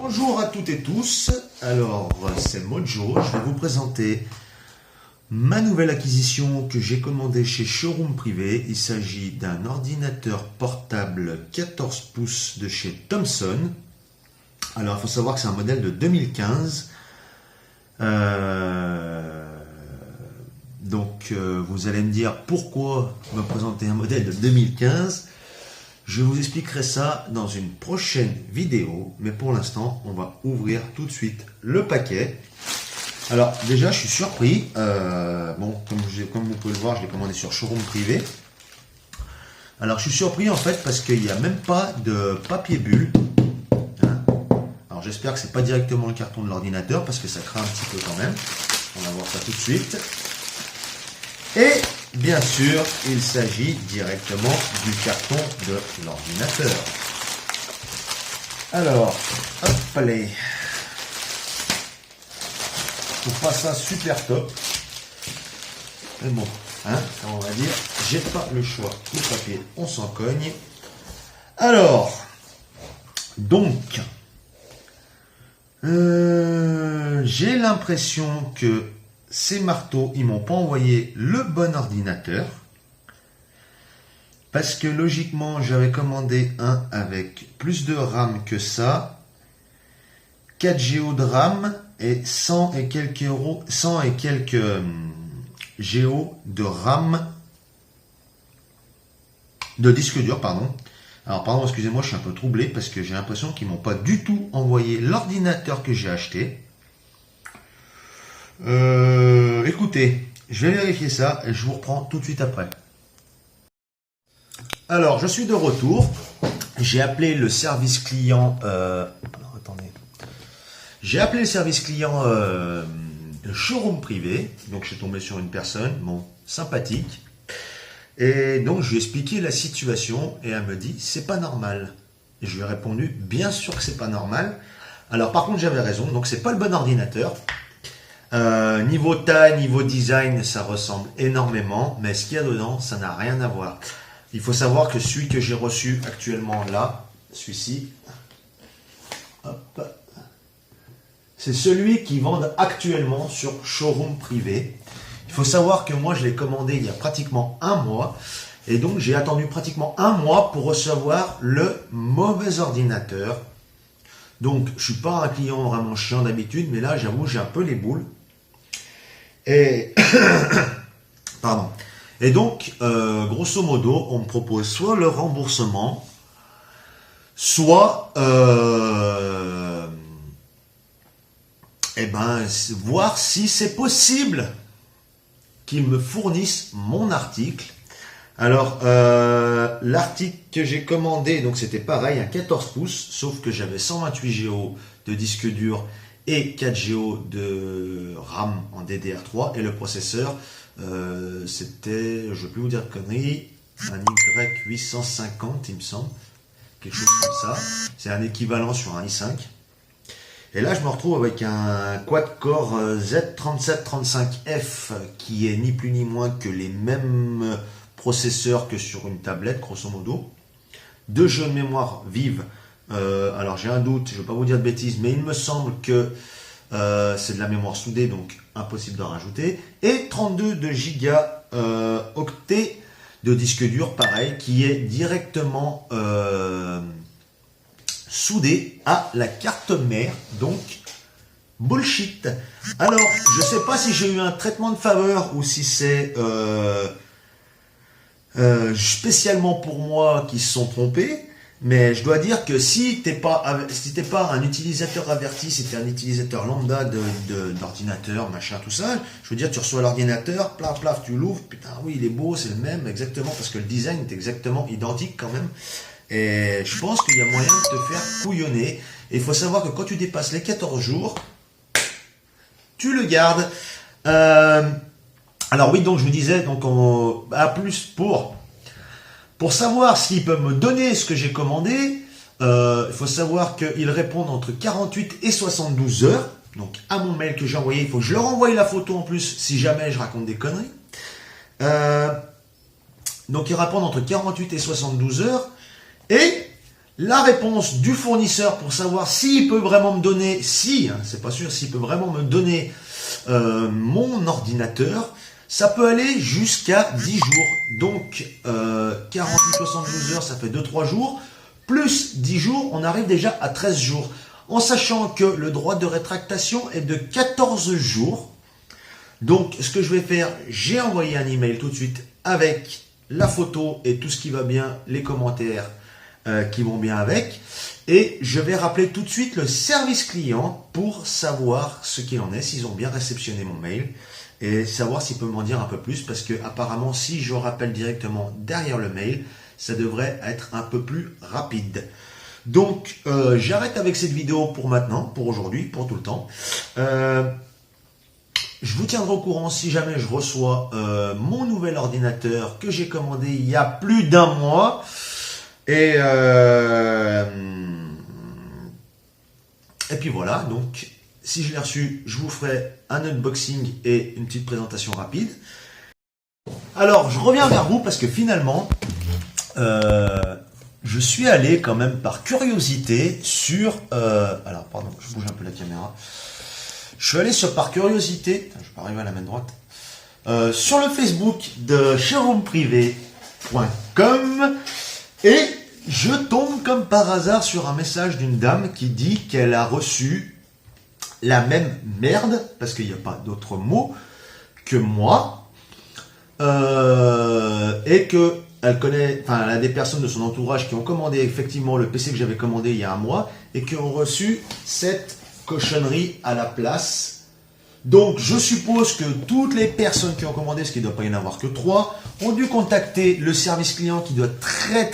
Bonjour à toutes et tous, alors c'est Mojo, je vais vous présenter ma nouvelle acquisition que j'ai commandée chez Showroom Privé. Il s'agit d'un ordinateur portable 14 pouces de chez Thomson. Alors il faut savoir que c'est un modèle de 2015. Vous allez me dire pourquoi me présenter un modèle de 2015. Je vous expliquerai ça dans une prochaine vidéo, mais pour l'instant, on va ouvrir tout de suite le paquet. Alors déjà, je suis surpris. Comme vous pouvez le voir, je l'ai commandé sur Showroom Privé. Alors je suis surpris en fait parce qu'il n'y a même pas de papier bulle. Alors j'espère que c'est pas directement le carton de l'ordinateur parce que ça craint un petit peu quand même. On va voir ça tout de suite. Et bien sûr, il s'agit directement du carton de l'ordinateur. Alors, hop, allez. Je trouve pas ça super top. Mais bon, on va dire, j'ai pas le choix. Le papier, on s'en cogne. Alors, donc, j'ai l'impression que ces marteaux, ils m'ont pas envoyé le bon ordinateur. Parce que logiquement, j'avais commandé un avec plus de RAM que ça. 4 Go de RAM et 100 et quelques euros, 100 et quelques Go de RAM. De disque dur, pardon. Alors, pardon, excusez-moi, je suis un peu troublé parce que j'ai l'impression qu'ils m'ont pas du tout envoyé l'ordinateur que j'ai acheté. Écoutez, je vais vérifier ça et je vous reprends tout de suite après. Alors, je suis de retour. J'ai appelé le service client. J'ai appelé le service client de Showroom Privé. Donc, je suis tombé sur une personne, sympathique. Et donc, je lui ai expliqué la situation et elle me dit c'est pas normal. Et je lui ai répondu bien sûr que c'est pas normal. Alors, par contre, j'avais raison. Donc, c'est pas le bon ordinateur. Niveau taille, niveau design, ça ressemble énormément, mais ce qu'il y a dedans, ça n'a rien à voir. Il faut savoir que celui que j'ai reçu actuellement là, celui-ci, c'est celui qu'ils vendent actuellement sur Showroom Privé. Il faut savoir que moi, je l'ai commandé il y a pratiquement un mois, et donc j'ai attendu pratiquement un mois pour recevoir le mauvais ordinateur. Donc, je suis pas un client vraiment chiant d'habitude, mais là, j'avoue, j'ai un peu les boules. Et pardon. Et donc, grosso modo, on me propose soit le remboursement, soit voir si c'est possible qu'ils me fournissent mon article. Alors, l'article que j'ai commandé, donc c'était pareil, un 14 pouces, sauf que j'avais 128 Go de disque dur et 4 Go de RAM en DDR3, et le processeur, c'était, je ne vais plus vous dire de conneries, un Y850, il me semble, quelque chose comme ça. C'est un équivalent sur un i5. Et là, je me retrouve avec un quad-core Z3735F qui est ni plus ni moins que les mêmes processeurs que sur une tablette, grosso modo. 2 jeux de mémoire vive. Alors j'ai un doute, je ne vais pas vous dire de bêtises, mais il me semble que c'est de la mémoire soudée, donc impossible d'en rajouter. Et 32 de gigaoctets de disque dur, pareil, qui est directement soudé à la carte mère, donc bullshit. Alors, je ne sais pas si j'ai eu un traitement de faveur ou si c'est spécialement pour moi qui se sont trompés. Mais je dois dire que si t'es pas un utilisateur averti, si t'es un utilisateur lambda d'ordinateur, machin, tout ça, je veux dire, tu reçois l'ordinateur, plaf, plaf, tu l'ouvres, putain, oui, il est beau, c'est le même, exactement, parce que le design est exactement identique quand même. Et je pense qu'il y a moyen de te faire couillonner. Et il faut savoir que quand tu dépasses les 14 jours, tu le gardes. Alors oui, donc je vous disais, donc plus pour savoir s'ils peuvent me donner ce que j'ai commandé, il faut savoir qu'ils répondent entre 48 et 72 heures. Donc à mon mail que j'ai envoyé, il faut que je leur envoie la photo en plus si jamais je raconte des conneries. Donc ils répondent entre 48 et 72 heures. Et la réponse du fournisseur pour savoir s'il peut vraiment me donner, si, hein, c'est pas sûr, s'il peut vraiment me donner mon ordinateur, ça peut aller jusqu'à 10 jours. Donc 48-72 heures, ça fait 2-3 jours. Plus 10 jours, on arrive déjà à 13 jours. En sachant que le droit de rétractation est de 14 jours. Donc ce que je vais faire, j'ai envoyé un email tout de suite avec la photo et tout ce qui va bien, les commentaires qui vont bien avec. Et je vais rappeler tout de suite le service client pour savoir ce qu'il en est, s'ils ont bien réceptionné mon mail et savoir s'ils peuvent m'en dire un peu plus, parce que apparemment si je rappelle directement derrière le mail, ça devrait être un peu plus rapide. Donc j'arrête avec cette vidéo pour maintenant, pour aujourd'hui, pour tout le temps. Je vous tiendrai au courant si jamais je reçois mon nouvel ordinateur que j'ai commandé il y a plus d'1 mois. Et puis voilà, donc si je l'ai reçu, je vous ferai un unboxing et une petite présentation rapide. Alors, je reviens vers vous parce que finalement, je suis allé quand même par curiosité sur... alors, pardon, je bouge un peu la caméra. Je suis allé par curiosité, je peux arriver à la main droite, sur le Facebook de showroomprivé.com et je tombe comme par hasard sur un message d'une dame qui dit qu'elle a reçu la même merde, parce qu'il n'y a pas d'autre mot, que moi, et que elle connaît, enfin, elle a des personnes de son entourage qui ont commandé effectivement le PC que j'avais commandé il y a 1 mois et qui ont reçu cette cochonnerie à la place. Donc je suppose que toutes les personnes qui ont commandé, ce qui ne doit pas y en avoir que 3, ont dû contacter le service client qui doit très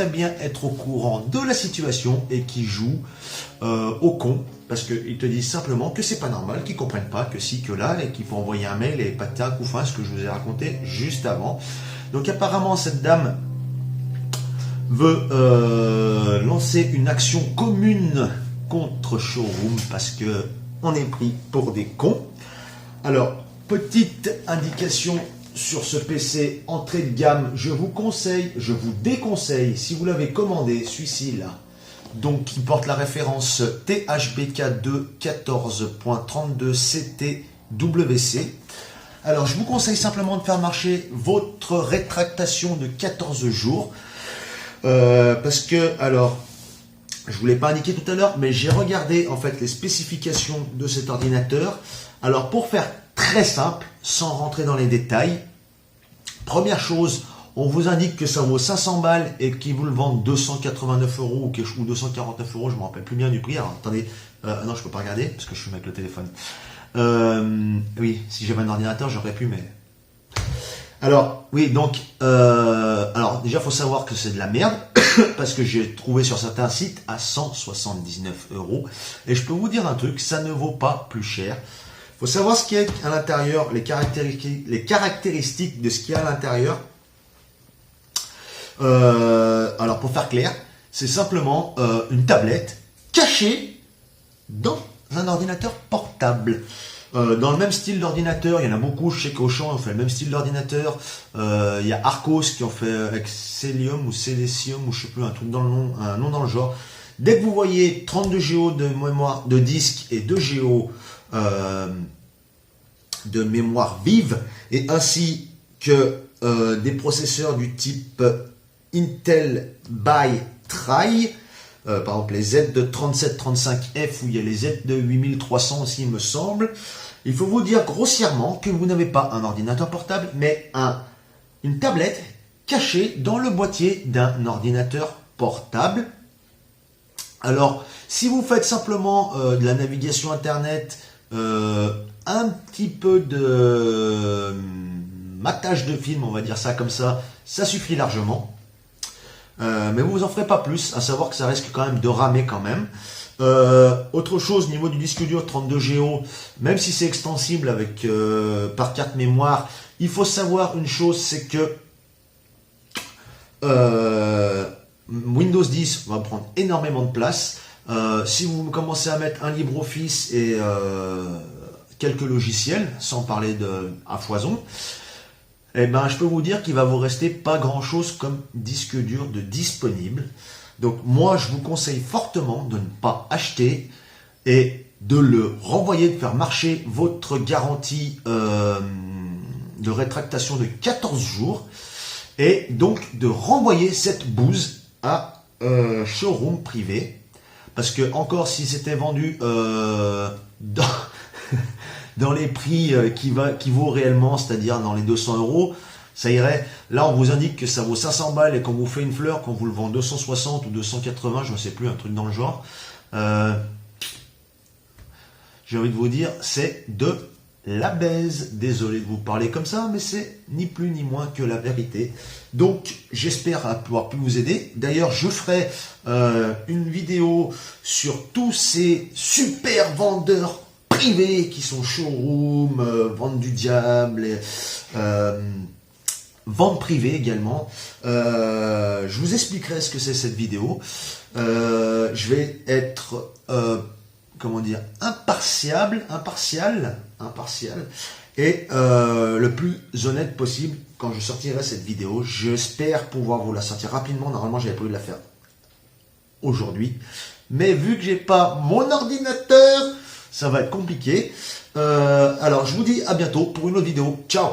bien être au courant de la situation et qui joue au con, parce qu'ils te disent simplement que c'est pas normal, qu'ils comprennent pas, que si, que là, et qu'il faut envoyer un mail et pas de tac ou fin, ce que je vous ai raconté juste avant. Donc apparemment cette dame veut lancer une action commune contre Showroom parce que on est pris pour des cons. Alors, petite indication sur ce PC entrée de gamme, je vous conseille, je vous déconseille, si vous l'avez commandé, celui-ci là, donc qui porte la référence THBK2 14.32CTWC. Alors, je vous conseille simplement de faire marcher votre rétractation de 14 jours. Parce que, alors, je ne vous l'ai pas indiqué tout à l'heure, mais j'ai regardé en fait les spécifications de cet ordinateur. Alors, pour faire très simple, sans rentrer dans les détails, première chose, on vous indique que ça vaut 500 balles et qu'ils vous le vendent 289 euros ou 249 euros, je ne me rappelle plus bien du prix. Alors, attendez, non, je ne peux pas regarder parce que je suis avec le téléphone. Oui, si j'avais un ordinateur, j'aurais pu, mais... Alors, oui, donc, alors déjà, il faut savoir que c'est de la merde, parce que j'ai trouvé sur certains sites à 179 euros. Et je peux vous dire un truc, ça ne vaut pas plus cher. Il faut savoir ce qu'il y a à l'intérieur, les caractéristiques de ce qu'il y a à l'intérieur. Alors, pour faire clair, c'est simplement une tablette cachée dans un ordinateur portable. Dans le même style d'ordinateur, il y en a beaucoup chez Auchan, on fait le même style d'ordinateur. Il y a Arcos qui en fait avec Celium ou Celesium ou je sais plus, un truc dans le nom, un nom dans le genre. Dès que vous voyez 32 Go de mémoire de disque et 2 Go de mémoire vive, et ainsi que des processeurs du type Intel by Try, par exemple les Z de 3735F ou il y a les Z de 8300 aussi il me semble. Il faut vous dire grossièrement que vous n'avez pas un ordinateur portable mais une tablette cachée dans le boîtier d'un ordinateur portable. Alors si vous faites simplement de la navigation internet, un petit peu de matage de film, on va dire ça comme ça suffit largement. Mais vous en ferez pas plus, à savoir que ça risque quand même de ramer quand même. Autre chose, au niveau du disque dur 32 Go, même si c'est extensible avec par carte mémoire, il faut savoir une chose, c'est que Windows 10 va prendre énormément de place. Si vous commencez à mettre un LibreOffice et quelques logiciels, sans parler à foison, eh ben, je peux vous dire qu'il va vous rester pas grand chose comme disque dur de disponible. Donc moi, je vous conseille fortement de ne pas acheter et de le renvoyer, de faire marcher votre garantie de rétractation de 14 jours et donc de renvoyer cette bouse à showroom privé. Parce que encore si c'était vendu dans les prix qui vaut réellement, c'est-à-dire dans les 200 euros, ça irait. Là, on vous indique que ça vaut 500 balles et qu'on vous fait une fleur, qu'on vous le vend 260 ou 280, je ne sais plus, un truc dans le genre. J'ai envie de vous dire, c'est de la baise. Désolé de vous parler comme ça, mais c'est ni plus ni moins que la vérité. Donc, j'espère pouvoir pu vous aider. D'ailleurs, je ferai une vidéo sur tous ces super vendeurs privés qui sont showroom, vente du diable, vente privée également. Je vous expliquerai ce que c'est cette vidéo. Je vais être comment dire, impartial et le plus honnête possible quand je sortirai cette vidéo. J'espère pouvoir vous la sortir rapidement. Normalement, j'avais prévu de la faire aujourd'hui, mais vu que j'ai pas mon ordinateur, ça va être compliqué. Alors, je vous dis à bientôt pour une autre vidéo. Ciao!